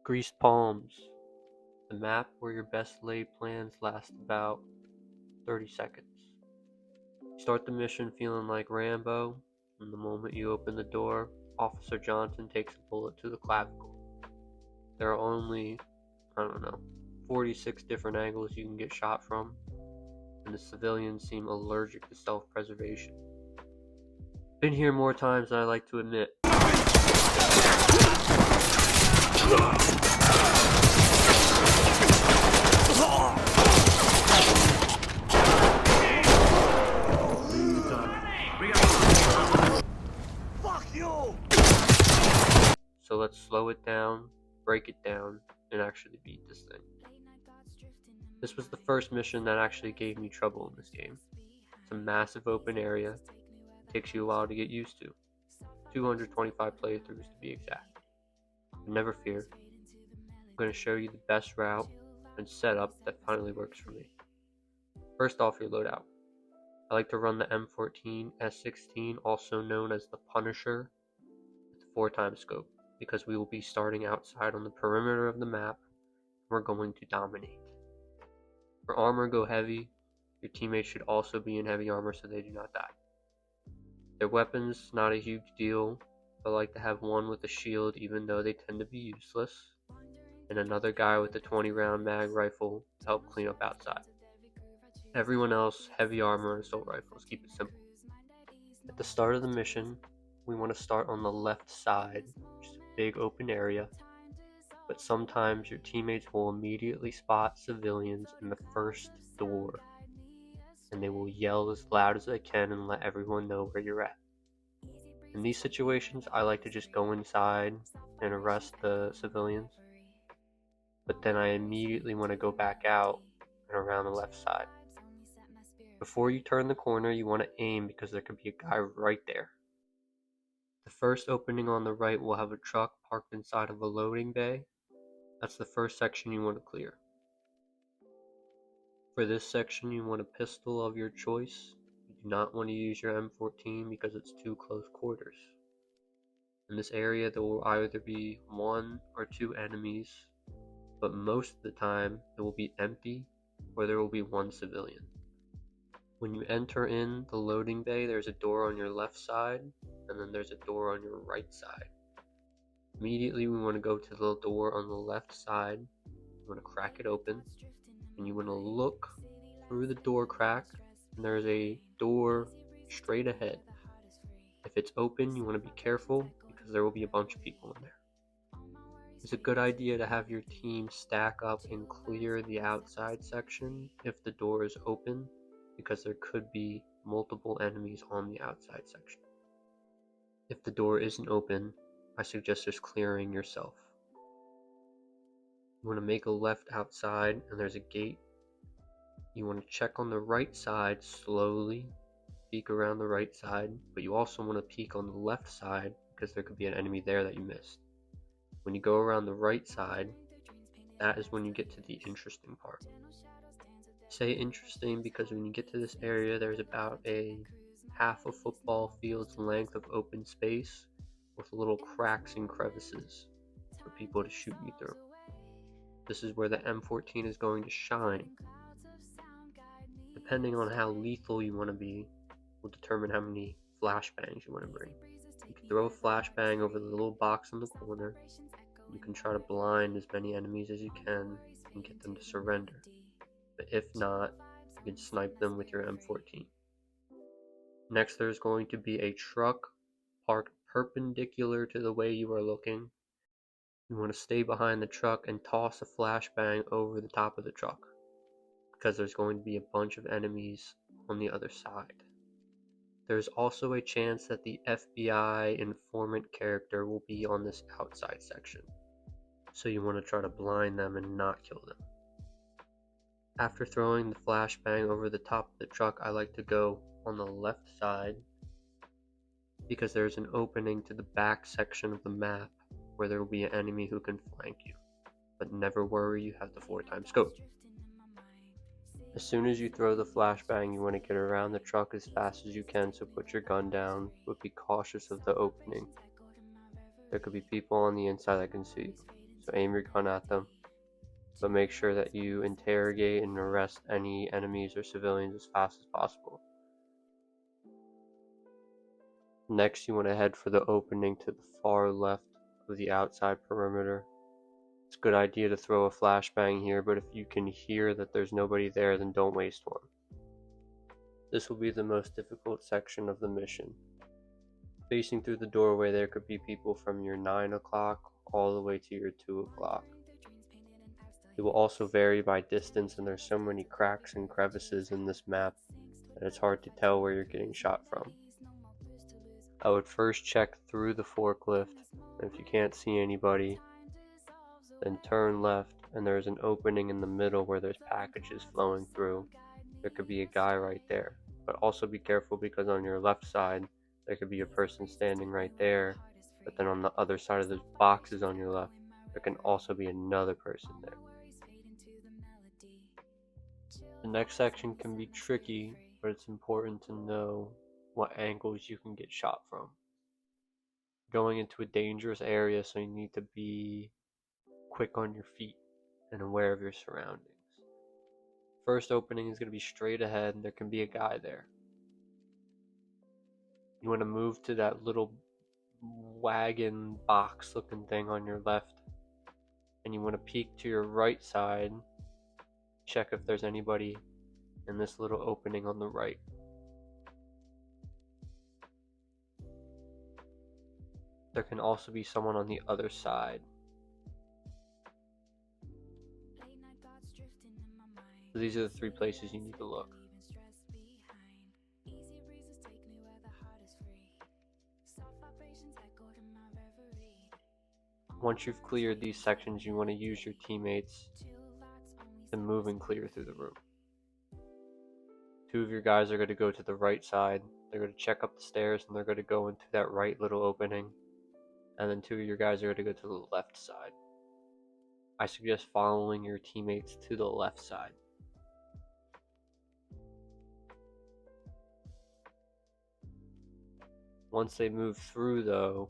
Greased palms. The map where your best laid plans last about 30 seconds. You start the mission feeling like Rambo, and the moment you open the door, Officer Johnson takes a bullet to the clavicle. There are only, 46 different angles you can get shot from, and the civilians seem allergic to self-preservation. Been here more times than I like to admit. Fuck you! So let's slow it down, break it down, and actually beat this thing. This was the first mission that actually gave me trouble in this game. It's a massive open area. It takes you a while to get used to. 225 playthroughs to be exact. But never fear. I'm going to show you the best route and setup that finally works for me. First off, your loadout. I like to run the M14 S16, also known as the Punisher, with the 4x scope, because we will be starting outside on the perimeter of the map. We're going to dominate. For armor, go heavy. Your teammates should also be in heavy armor so they do not die. Their weapons, not a huge deal. I like to have one with a shield even though they tend to be useless, and another guy with a 20-round mag rifle to help clean up outside. Everyone else, heavy armor and assault rifles. Keep it simple. At the start of the mission, we want to start on the left side, which is a big open area, but sometimes your teammates will immediately spot civilians in the first door, and they will yell as loud as they can and let everyone know where you're at. In these situations, I like to just go inside and arrest the civilians, but then I immediately want to go back out and around the left side. Before you turn the corner, you want to aim because there could be a guy right there. The first opening on the right will have a truck parked inside of a loading bay. That's the first section you want to clear. For this section, you want a pistol of your choice. You do not want to use your M14 because it's too close quarters. In this area, there will either be 1 or 2 enemies, but most of the time it will be empty or there will be 1 civilian. When you enter in the loading bay, there's a door on your left side, and then there's a door on your right side. Immediately, we want to go to the door on the left side. You want to crack it open, and you want to look through the door crack, and there's a door straight ahead. If it's open, you want to be careful because there will be a bunch of people in there. It's a good idea to have your team stack up and clear the outside section if the door is open, because there could be multiple enemies on the outside section. If the door isn't open, I suggest just clearing yourself. You want to make a left outside and there's a gate. You want to check on the right side slowly, peek around the right side, but you also want to peek on the left side because there could be an enemy there that you missed. When you go around the right side, that is when you get to the interesting part. I say interesting because when you get to this area, there's about a half a football field's length of open space with little cracks and crevices for people to shoot you through. This is where the M14 is going to shine. Depending on how lethal you want to be, will determine how many flashbangs you want to bring. You can throw a flashbang over the little box in the corner. You can try to blind as many enemies as you can and get them to surrender. But if not, you can snipe them with your M14. Next, there's going to be a truck parked perpendicular to the way you are looking. You want to stay behind the truck and toss a flashbang over the top of the truck, because there's going to be a bunch of enemies on the other side. There's also a chance that the FBI informant character will be on this outside section, so you want to try to blind them and not kill them. After throwing the flashbang over the top of the truck, I like to go on the left side because there's an opening to the back section of the map where there will be an enemy who can flank you. But never worry, you have the 4x scope. As soon as you throw the flashbang, you want to get around the truck as fast as you can, so put your gun down, but be cautious of the opening. There could be people on the inside that can see you, so aim your gun at them, but make sure that you interrogate and arrest any enemies or civilians as fast as possible. Next, you want to head for the opening to the far left of the outside perimeter. It's a good idea to throw a flashbang here, but if you can hear that there's nobody there, then don't waste one. This will be the most difficult section of the mission. Facing through the doorway, there could be people from your 9 o'clock all the way to your 2 o'clock. It will also vary by distance, and there's so many cracks and crevices in this map that it's hard to tell where you're getting shot from. I would first check through the forklift, and if you can't see anybody, then turn left, and there's an opening in the middle where there's packages flowing through. There could be a guy right there, but also be careful because on your left side, there could be a person standing right there, but then on the other side of those boxes on your left, there can also be another person there. The next section can be tricky, but it's important to know what angles you can get shot from. Going into a dangerous area, so you need to be quick on your feet and aware of your surroundings. First opening is going to be straight ahead, and there can be a guy there. You want to move to that little wagon box looking thing on your left, and you want to peek to your right side, check if there's anybody in this little opening on the right. There can also be someone on the other side. So these are the 3 places you need to look. Once you've cleared these sections, you want to use your teammates to move and clear through the room. 2 of your guys are going to go to the right side. They're going to check up the stairs, and they're going to go into that right little opening. And then 2 of your guys are going to go to the left side. I suggest following your teammates to the left side. Once they move through, though,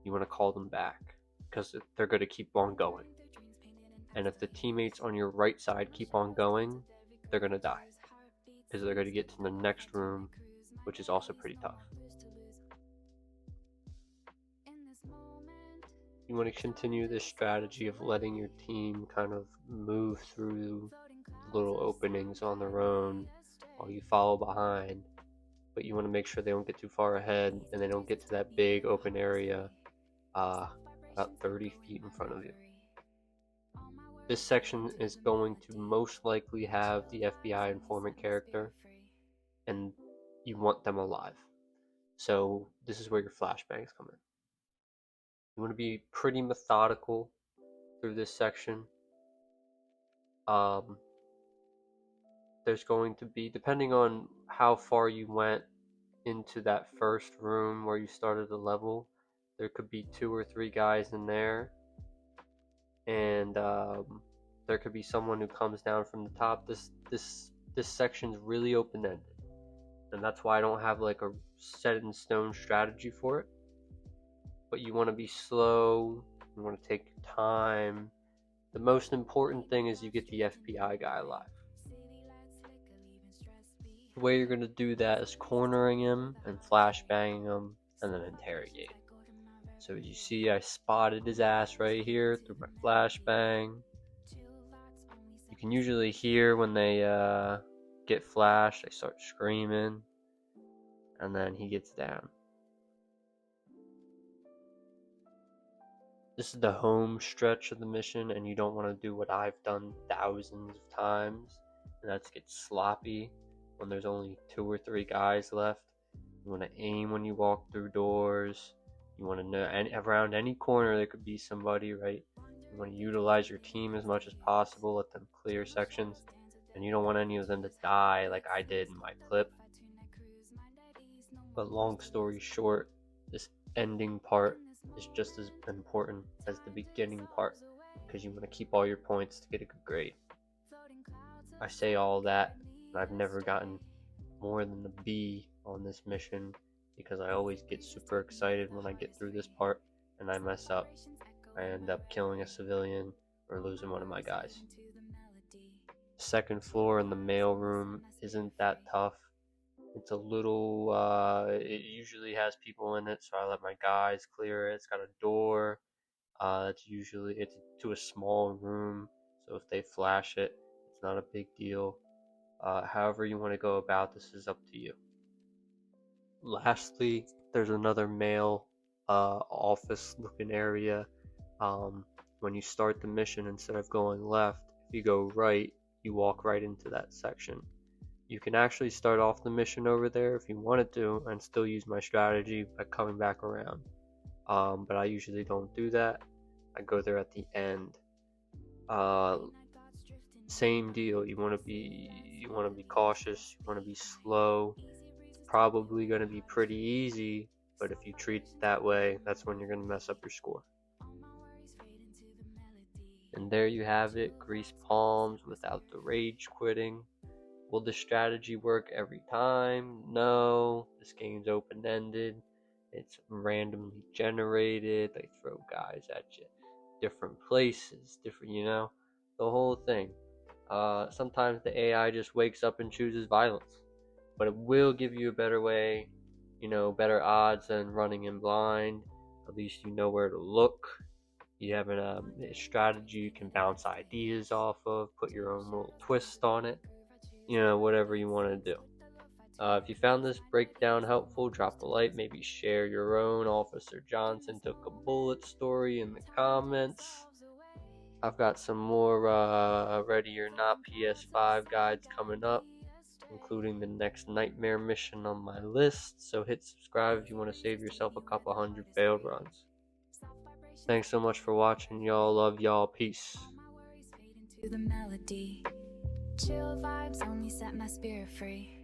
you want to call them back, because they're going to keep on going. And if the teammates on your right side keep on going, they're going to die, because they're going to get to the next room, which is also pretty tough. You want to continue this strategy of letting your team kind of move through little openings on their own while you follow behind, but you want to make sure they don't get too far ahead and they don't get to that big open area about 30 feet in front of you. This section is going to most likely have the FBI informant character, and you want them alive. So this is where your flashbangs come in. You want to be pretty methodical through this section. There's going to be, depending on how far you went into that first room where you started the level, there could be 2 or 3 guys in there, and there could be someone who comes down from the top. This section's really open-ended, and that's why I don't have like a set in stone strategy for it. But you want to be slow, you want to take your time. The most important thing is you get the FBI guy alive. The way you're going to do that is cornering him and flashbanging him and then interrogating. So as you see, I spotted his ass right here through my flashbang. You can usually hear when they get flashed, they start screaming, and then he gets down. This is the home stretch of the mission, and you don't want to do what I've done thousands of times, and that's get sloppy when there's only 2 or 3 guys left. You want to aim when you walk through doors. You want to know, and around any corner there could be somebody, right? You want to utilize your team as much as possible, let them clear sections, and you don't want any of them to die like I did in my clip. But long story short, this ending part is just as important as the beginning part, because you want to keep all your points to get a good grade. I say all that, and I've never gotten more than a B on this mission, because I always get super excited when I get through this part and I mess up. I end up killing a civilian or losing one of my guys. Second floor in the mail room isn't that tough. It's a little, it usually has people in it, so I let my guys clear it. It's got a door. It's to a small room, so if they flash it, it's not a big deal. However you want to go about this is up to you. Lastly, there's another mail office looking area. When you start the mission, instead of going left, if you go right, you walk right into that section. You can actually start off the mission over there if you wanted to and still use my strategy by coming back around. But I usually don't do that. I go there at the end. Same deal. You want to be cautious. You want to be slow. It's probably going to be pretty easy, but if you treat it that way, that's when you're going to mess up your score. And there you have it, grease palms without the rage quitting. Will the strategy work every time? No. This game's open-ended. It's randomly generated. They throw guys at you. Different places, different, the whole thing. Sometimes the AI just wakes up and chooses violence. But it will give you a better way, better odds than running in blind. At least you know where to look. You have a strategy you can bounce ideas off of, put your own little twist on it. Whatever you want to do. If you found this breakdown helpful, drop a like, maybe share your own Officer Johnson took a bullet story in the comments. I've got some more Ready or Not PS5 guides coming up, including the next nightmare mission on my list, so hit subscribe if you want to save yourself a couple hundred failed runs. Thanks so much for watching, y'all. Love y'all. Peace. The melody, chill vibes only set my spirit free.